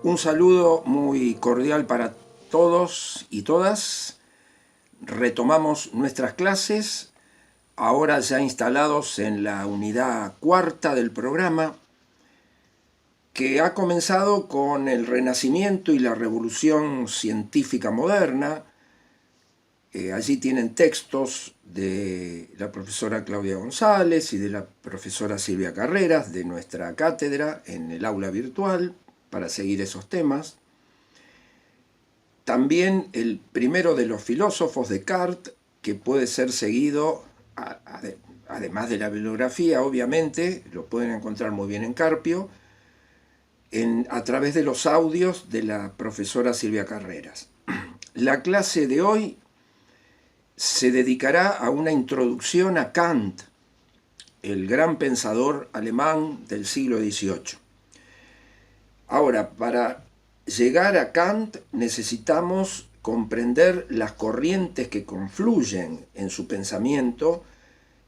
Un saludo muy cordial para todos y todas. Retomamos nuestras clases, ahora ya instalados en la unidad cuarta del programa, que ha comenzado con el Renacimiento y la Revolución Científica Moderna. Allí tienen textos de la profesora Claudia González y de la profesora Silvia Carreras de nuestra cátedra en el aula virtual para seguir esos temas. También el primero de los filósofos, Descartes, que puede ser seguido, además de la bibliografía, obviamente, lo pueden encontrar muy bien en Carpio, a través de los audios de la profesora Silvia Carreras. La clase de hoy se dedicará a una introducción a Kant, el gran pensador alemán del siglo XVIII. Ahora, para llegar a Kant necesitamos comprender las corrientes que confluyen en su pensamiento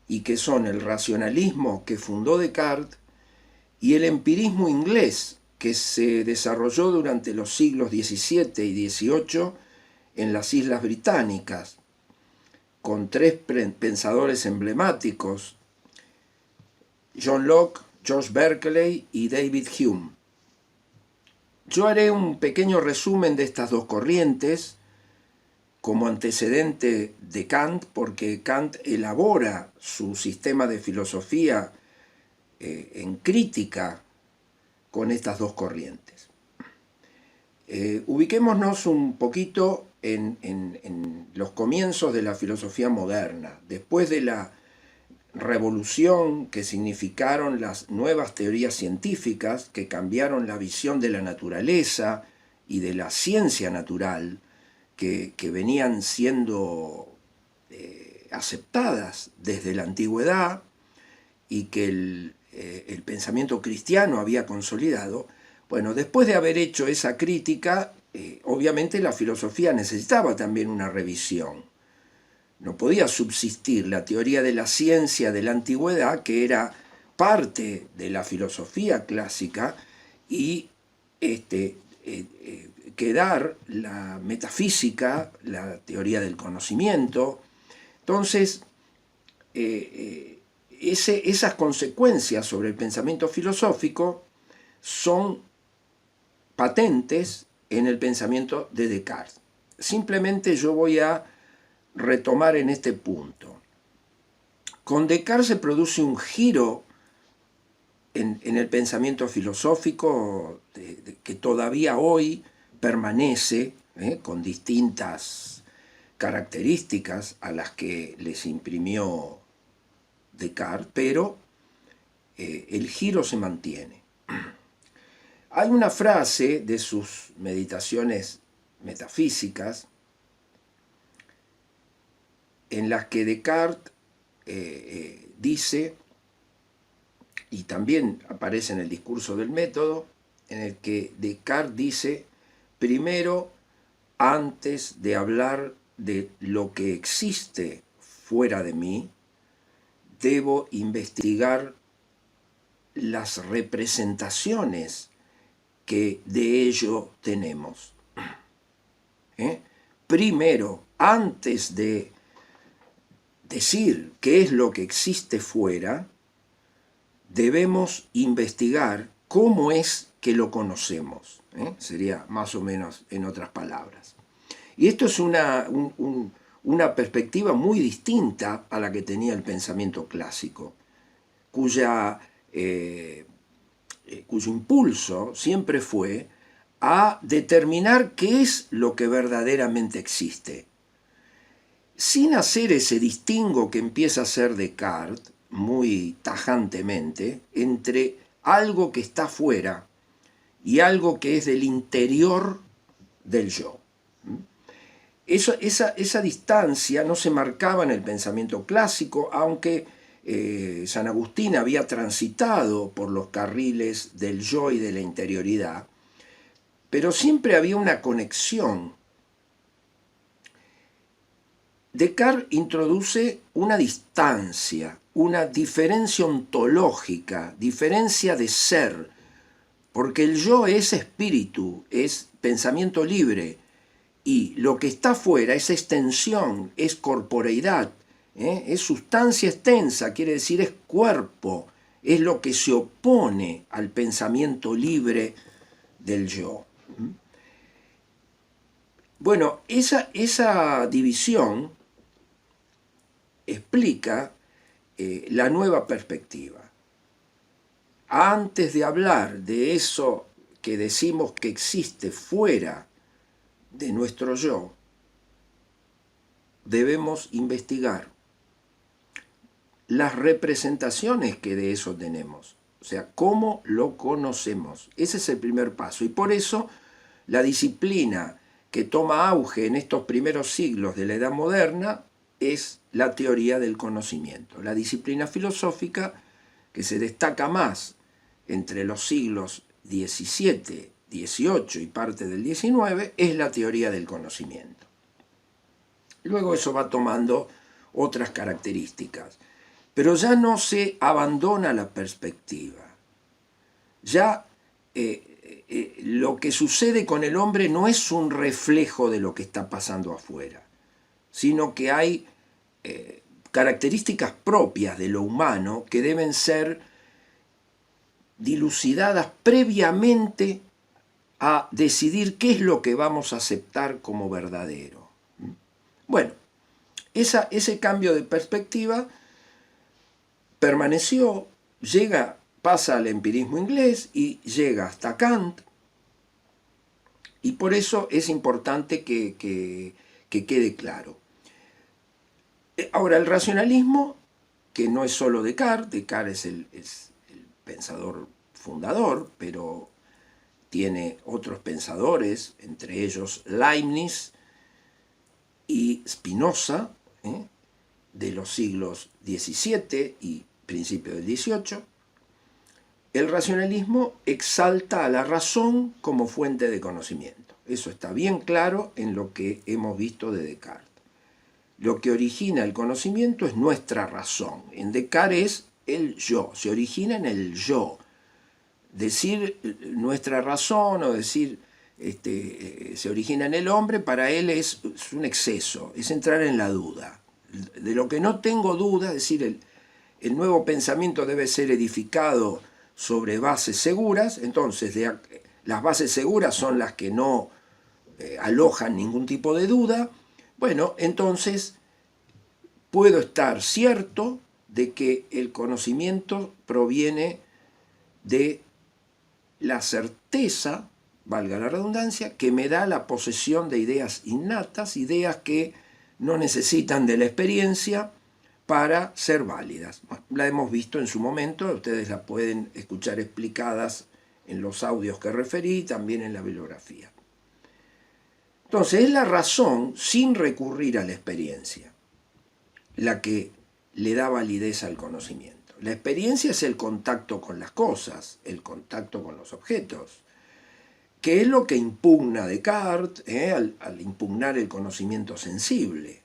y que son el racionalismo que fundó Descartes y el empirismo inglés que se desarrolló durante los siglos XVII y XVIII en las Islas Británicas, con tres pensadores emblemáticos, John Locke, George Berkeley y David Hume. Yo haré un pequeño resumen de estas dos corrientes como antecedente de Kant, porque Kant elabora su sistema de filosofía en crítica con estas dos corrientes. Ubiquémonos un poquito en los comienzos de la filosofía moderna, después de la revolución que significaron las nuevas teorías científicas que cambiaron la visión de la naturaleza y de la ciencia natural que venían siendo aceptadas desde la antigüedad y que el pensamiento cristiano había consolidado. Bueno, después de haber hecho esa crítica, obviamente la filosofía necesitaba también una revisión. No podía subsistir la teoría de la ciencia de la antigüedad, que era parte de la filosofía clásica, y quedar la metafísica, la teoría del conocimiento. Entonces, esas consecuencias sobre el pensamiento filosófico son patentes en el pensamiento de Descartes. Simplemente yo voy a retomar en este punto. Con Descartes se produce un giro en el pensamiento filosófico que todavía hoy permanece con distintas características a las que les imprimió Descartes, pero el giro se mantiene. Hay una frase de sus meditaciones metafísicas en las que Descartes dice, y también aparece en el discurso del método, en el que Descartes dice, primero, antes de hablar de lo que existe fuera de mí, debo investigar las representaciones que de ello tenemos. Primero, antes de decir qué es lo que existe fuera, debemos investigar cómo es que lo conocemos. Sería más o menos en otras palabras. Y esto es una perspectiva muy distinta a la que tenía el pensamiento clásico, cuyo impulso siempre fue a determinar qué es lo que verdaderamente existe, sin hacer ese distingo que empieza a hacer Descartes muy tajantemente entre algo que está fuera y algo que es del interior del yo. Esa distancia no se marcaba en el pensamiento clásico, aunque San Agustín había transitado por los carriles del yo y de la interioridad, pero siempre había una conexión. Descartes introduce una distancia, una diferencia ontológica, diferencia de ser, porque el yo es espíritu, es pensamiento libre, y lo que está afuera es extensión, es corporeidad, es sustancia extensa, quiere decir es cuerpo, es lo que se opone al pensamiento libre del yo. Bueno, esa división explica la nueva perspectiva. Antes de hablar de eso que decimos que existe fuera de nuestro yo, debemos investigar las representaciones que de eso tenemos, o sea, cómo lo conocemos. Ese es el primer paso, y por eso la disciplina que toma auge en estos primeros siglos de la Edad Moderna es la teoría del conocimiento. La disciplina filosófica que se destaca más entre los siglos XVII, XVIII y parte del XIX es la teoría del conocimiento. Luego eso va tomando otras características, pero ya no se abandona la perspectiva. Ya lo que sucede con el hombre no es un reflejo de lo que está pasando afuera, sino que hay características propias de lo humano que deben ser dilucidadas previamente a decidir qué es lo que vamos a aceptar como verdadero. Bueno, ese cambio de perspectiva permaneció, pasa al empirismo inglés y llega hasta Kant, y por eso es importante que quede claro. Ahora, el racionalismo, que no es solo Descartes es el pensador fundador, pero tiene otros pensadores, entre ellos Leibniz y Spinoza, de los siglos XVII y principios del XVIII. El racionalismo exalta a la razón como fuente de conocimiento. Eso está bien claro en lo que hemos visto de Descartes. Lo que origina el conocimiento es nuestra razón. En Descartes es el yo, se origina en el yo. Decir nuestra razón o decir se origina en el hombre, para él es un exceso, es entrar en la duda. De lo que no tengo duda, es decir, el nuevo pensamiento debe ser edificado sobre bases seguras, entonces las bases seguras son las que no alojan ningún tipo de duda. Bueno, entonces puedo estar cierto de que el conocimiento proviene de la certeza, valga la redundancia, que me da la posesión de ideas innatas, ideas que no necesitan de la experiencia para ser válidas. Bueno, la hemos visto en su momento, ustedes la pueden escuchar explicadas en los audios que referí, también en la bibliografía. Entonces, es la razón, sin recurrir a la experiencia, la que le da validez al conocimiento. La experiencia es el contacto con las cosas, el contacto con los objetos, que es lo que impugna Descartes al impugnar el conocimiento sensible.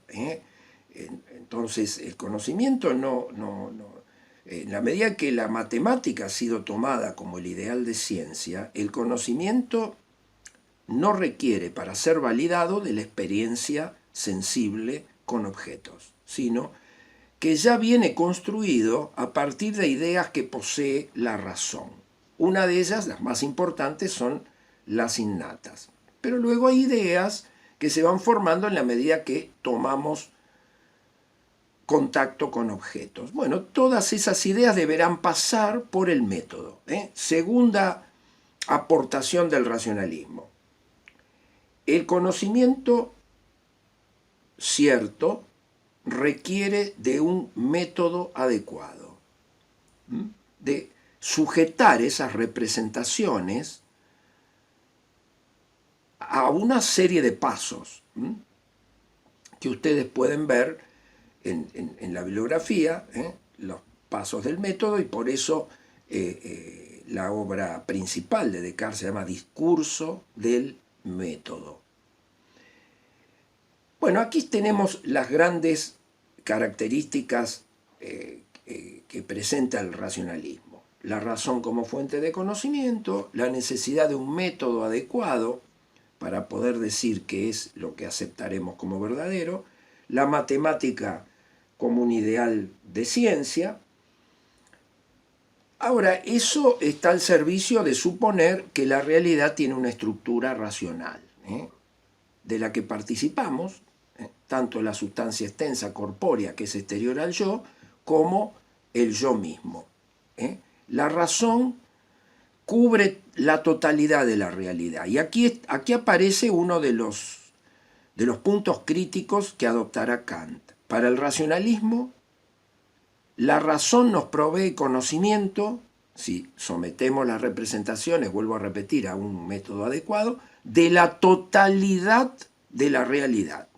Entonces, el conocimiento en la medida que la matemática ha sido tomada como el ideal de ciencia, el conocimiento no requiere para ser validado de la experiencia sensible con objetos, sino que ya viene construido a partir de ideas que posee la razón. Una de ellas, las más importantes, son las innatas. Pero luego hay ideas que se van formando en la medida que tomamos contacto con objetos. Bueno, todas esas ideas deberán pasar por el método. Segunda aportación del racionalismo. El conocimiento cierto requiere de un método adecuado, de sujetar esas representaciones a una serie de pasos que ustedes pueden ver en la bibliografía, los pasos del método, y por eso la obra principal de Descartes se llama Discurso del método. Bueno, aquí tenemos las grandes características que presenta el racionalismo. la razón como fuente de conocimiento, la necesidad de un método adecuado para poder decir qué es lo que aceptaremos como verdadero, la matemática como un ideal de ciencia. Ahora, eso está al servicio de suponer que la realidad tiene una estructura racional, de la que participamos, tanto la sustancia extensa corpórea que es exterior al yo, como el yo mismo. La razón cubre la totalidad de la realidad. Y aquí aparece uno de los puntos críticos que adoptará Kant. Para el racionalismo, la razón nos provee conocimiento, si sometemos las representaciones, vuelvo a repetir, a un método adecuado, de la totalidad de la realidad,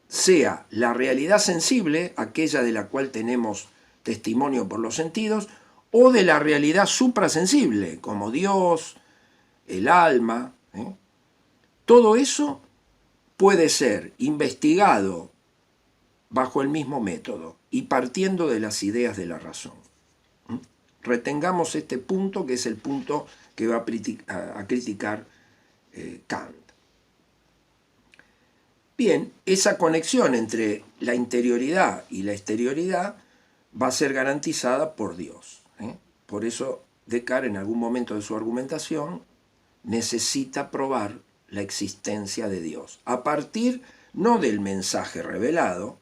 sea la realidad sensible, aquella de la cual tenemos testimonio por los sentidos, o de la realidad suprasensible, como Dios, el alma. Todo eso puede ser investigado bajo el mismo método y partiendo de las ideas de la razón. Retengamos este punto, que es el punto que va a criticar Kant. Bien, esa conexión entre la interioridad y la exterioridad va a ser garantizada por Dios. Por eso Descartes, en algún momento de su argumentación, necesita probar la existencia de Dios, a partir no del mensaje revelado,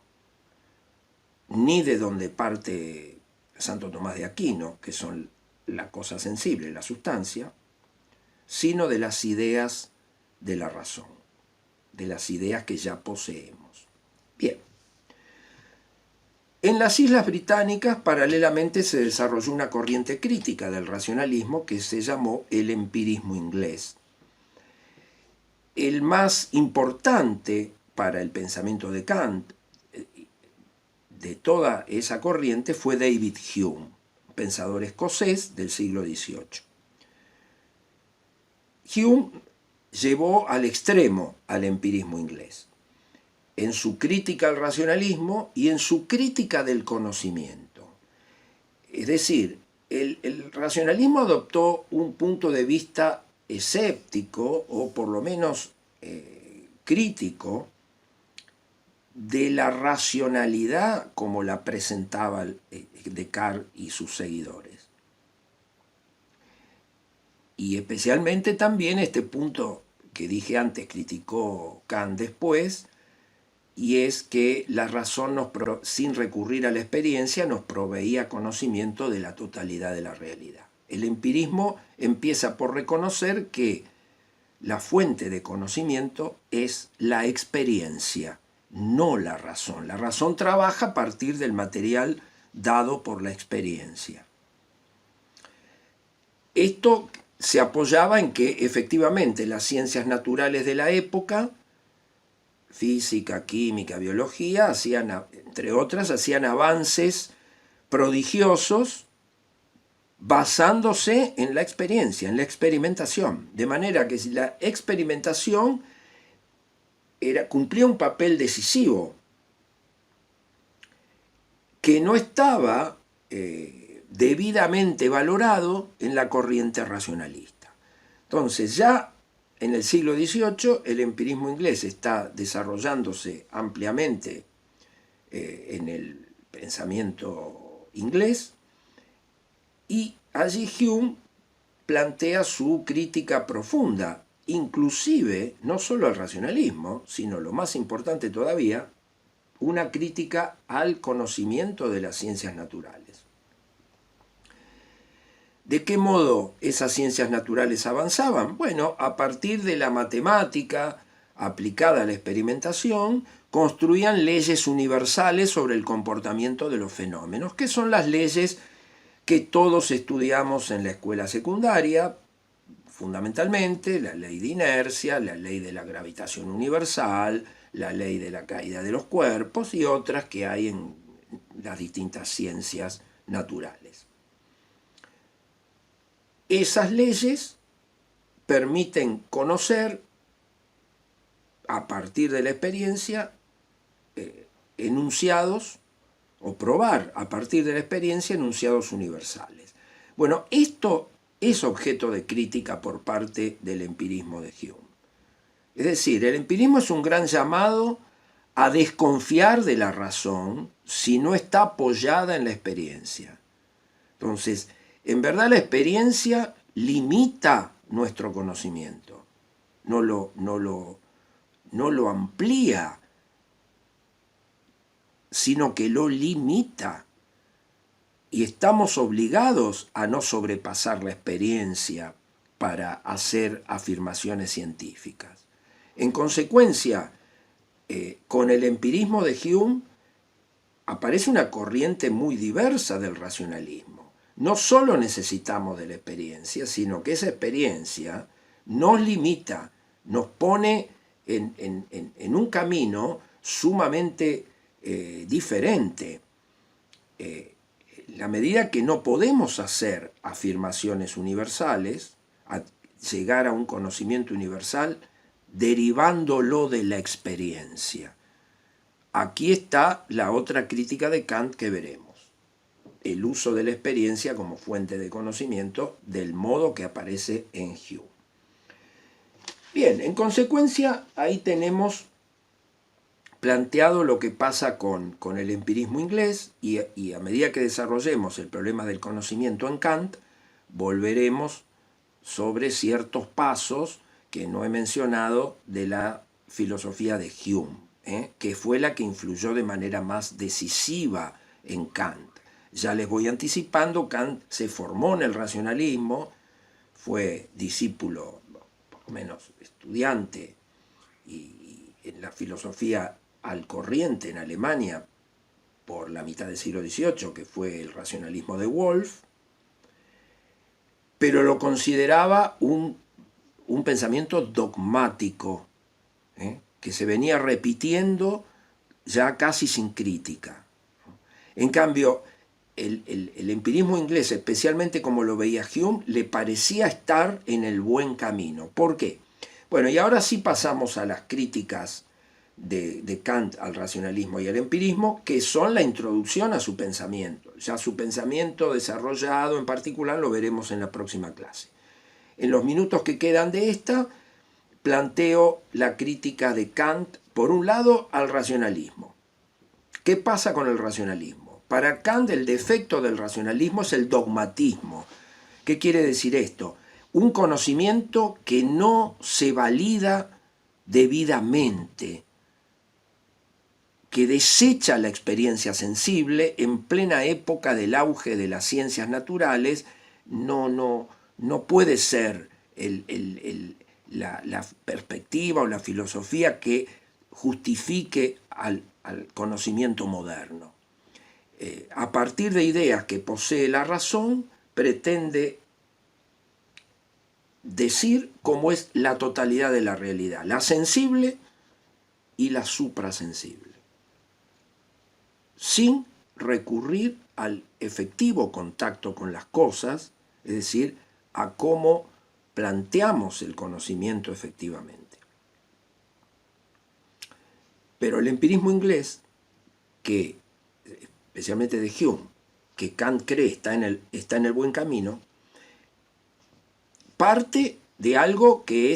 ni de donde parte Santo Tomás de Aquino, que son la cosa sensible, la sustancia, sino de las ideas de la razón, de las ideas que ya poseemos. Bien. En las Islas Británicas, paralelamente, se desarrolló una corriente crítica del racionalismo que se llamó el empirismo inglés. El más importante para el pensamiento de Kant de toda esa corriente fue David Hume, pensador escocés del siglo XVIII. Hume llevó al extremo al empirismo inglés, en su crítica al racionalismo y en su crítica del conocimiento. Es decir, el racionalismo adoptó un punto de vista escéptico, o por lo menos crítico, de la racionalidad como la presentaba Descartes y sus seguidores. Y especialmente también este punto que dije antes, criticó Kant después, y es que la razón, sin recurrir a la experiencia, nos proveía conocimiento de la totalidad de la realidad. El empirismo empieza por reconocer que la fuente de conocimiento es la experiencia, no la razón. La razón trabaja a partir del material dado por la experiencia. Esto se apoyaba en que efectivamente las ciencias naturales de la época, física, química, biología, entre otras, hacían avances prodigiosos basándose en la experiencia, en la experimentación. De manera que si la experimentación cumplía un papel decisivo que no estaba debidamente valorado en la corriente racionalista. Entonces, ya en el siglo XVIII el empirismo inglés está desarrollándose ampliamente en el pensamiento inglés, y allí Hume plantea su crítica profunda, inclusive no solo al racionalismo, sino lo más importante todavía, una crítica al conocimiento de las ciencias naturales. ¿De qué modo esas ciencias naturales avanzaban? Bueno, a partir de la matemática aplicada a la experimentación, construían leyes universales sobre el comportamiento de los fenómenos, que son las leyes que todos estudiamos en la escuela secundaria, fundamentalmente la ley de inercia, la ley de la gravitación universal, la ley de la caída de los cuerpos y otras que hay en las distintas ciencias naturales. Esas leyes permiten conocer, a partir de la experiencia, enunciados, o probar a partir de la experiencia enunciados universales. Bueno, esto es objeto de crítica por parte del empirismo de Hume. Es decir, el empirismo es un gran llamado a desconfiar de la razón si no está apoyada en la experiencia. Entonces, en verdad la experiencia limita nuestro conocimiento, no lo amplía, sino que lo limita. Y estamos obligados a no sobrepasar la experiencia para hacer afirmaciones científicas. En consecuencia, con el empirismo de Hume aparece una corriente muy diversa del racionalismo. No solo necesitamos de la experiencia, sino que esa experiencia nos limita, nos pone en un camino sumamente diferente. La medida que no podemos hacer afirmaciones universales, a llegar a un conocimiento universal, derivándolo de la experiencia. Aquí está la otra crítica de Kant que veremos. El uso de la experiencia como fuente de conocimiento del modo que aparece en Hume. Bien, en consecuencia, ahí tenemos planteado lo que pasa con el empirismo inglés y a medida que desarrollemos el problema del conocimiento en Kant, volveremos sobre ciertos pasos que no he mencionado de la filosofía de Hume, que fue la que influyó de manera más decisiva en Kant. Ya les voy anticipando, Kant se formó en el racionalismo, fue discípulo, por lo menos estudiante, y en la filosofía al corriente en Alemania por la mitad del siglo XVIII, que fue el racionalismo de Wolff, pero lo consideraba un pensamiento dogmático, que se venía repitiendo ya casi sin crítica. En cambio, el empirismo inglés, especialmente como lo veía Hume, le parecía estar en el buen camino. ¿Por qué? Bueno, y ahora sí pasamos a las críticas de Kant al racionalismo y al empirismo, que son la introducción a su pensamiento. Ya su pensamiento desarrollado en particular lo veremos en la próxima clase. En los minutos que quedan de esta, planteo la crítica de Kant, por un lado, al racionalismo. ¿Qué pasa con el racionalismo? Para Kant el defecto del racionalismo es el dogmatismo. ¿Qué quiere decir esto? Un conocimiento que no se valida debidamente, que desecha la experiencia sensible en plena época del auge de las ciencias naturales, no puede ser la perspectiva o la filosofía que justifique al conocimiento moderno. A partir de ideas que posee la razón, pretende decir cómo es la totalidad de la realidad, la sensible y la suprasensible, sin recurrir al efectivo contacto con las cosas, es decir, a cómo planteamos el conocimiento efectivamente. Pero el empirismo inglés, que especialmente de Hume, que Kant cree está en el buen camino, parte de algo que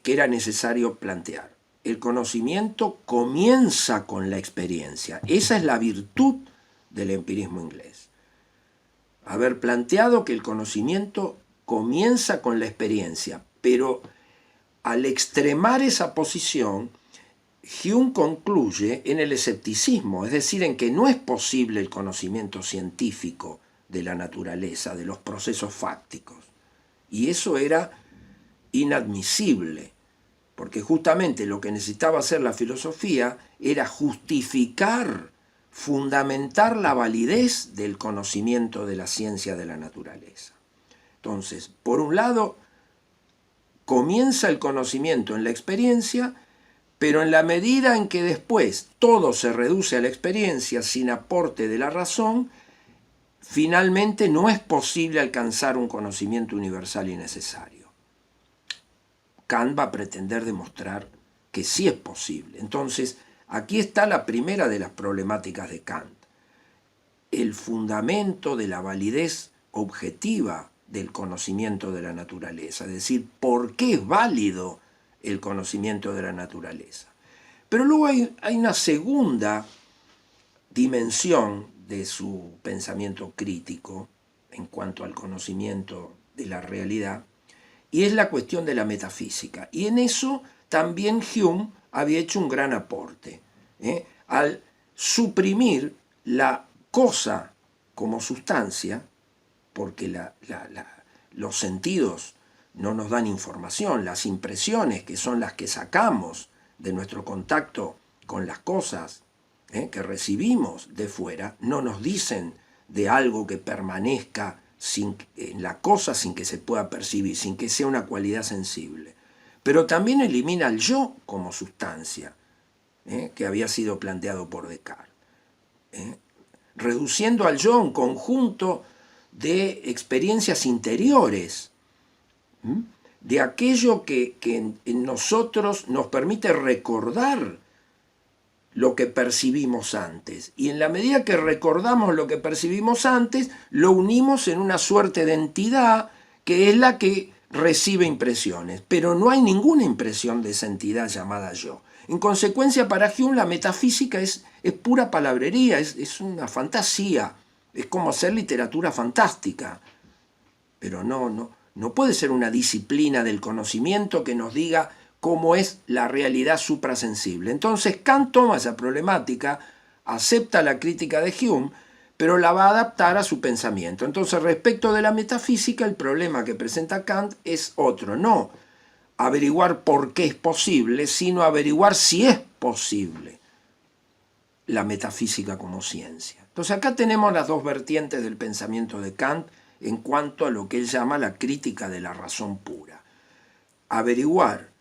era necesario plantear. El conocimiento comienza con la experiencia. Esa es la virtud del empirismo inglés. Haber planteado que el conocimiento comienza con la experiencia, pero al extremar esa posición, Hume concluye en el escepticismo, es decir, en que no es posible el conocimiento científico de la naturaleza, de los procesos fácticos. Y eso era inadmisible, porque justamente lo que necesitaba hacer la filosofía era justificar, fundamentar la validez del conocimiento de la ciencia de la naturaleza. Entonces, por un lado, comienza el conocimiento en la experiencia, pero en la medida en que después todo se reduce a la experiencia sin aporte de la razón, finalmente no es posible alcanzar un conocimiento universal y necesario. Kant va a pretender demostrar que sí es posible. Entonces, aquí está la primera de las problemáticas de Kant. El fundamento de la validez objetiva del conocimiento de la naturaleza, es decir, por qué es válido el conocimiento de la naturaleza. Pero luego hay una segunda dimensión de su pensamiento crítico en cuanto al conocimiento de la realidad, y es la cuestión de la metafísica. Y en eso también Hume había hecho un gran aporte, al suprimir la cosa como sustancia, porque los sentidos no nos dan información, las impresiones, que son las que sacamos de nuestro contacto con las cosas que recibimos de fuera, no nos dicen de algo que permanezca en la cosa sin que se pueda percibir, sin que sea una cualidad sensible. Pero también elimina el yo como sustancia, que había sido planteado por Descartes, reduciendo al yo a un conjunto de experiencias interiores, de aquello que en nosotros nos permite recordar lo que percibimos antes. Y en la medida que recordamos lo que percibimos antes, lo unimos en una suerte de entidad que es la que recibe impresiones. Pero no hay ninguna impresión de esa entidad llamada yo. En consecuencia, para Hume la metafísica es pura palabrería, es una fantasía, es como hacer literatura fantástica. Pero no puede ser una disciplina del conocimiento que nos diga cómo es la realidad suprasensible. Entonces Kant toma esa problemática, acepta la crítica de Hume, pero la va a adaptar a su pensamiento. Entonces, respecto de la metafísica, el problema que presenta Kant es otro, no averiguar por qué es posible, sino averiguar si es posible la metafísica como ciencia. Entonces acá tenemos las dos vertientes del pensamiento de Kant en cuanto a lo que él llama la crítica de la razón pura. Averiguar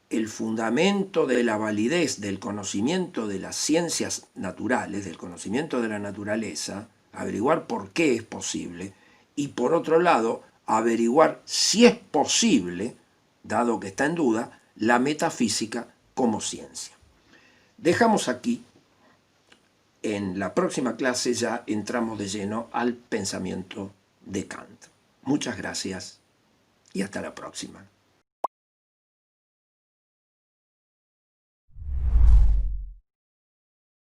el fundamento de la validez del conocimiento de las ciencias naturales, del conocimiento de la naturaleza, averiguar por qué es posible, y por otro lado, averiguar si es posible, dado que está en duda, la metafísica como ciencia. Dejamos aquí. En la próxima clase ya entramos de lleno al pensamiento de Kant. Muchas gracias y hasta la próxima.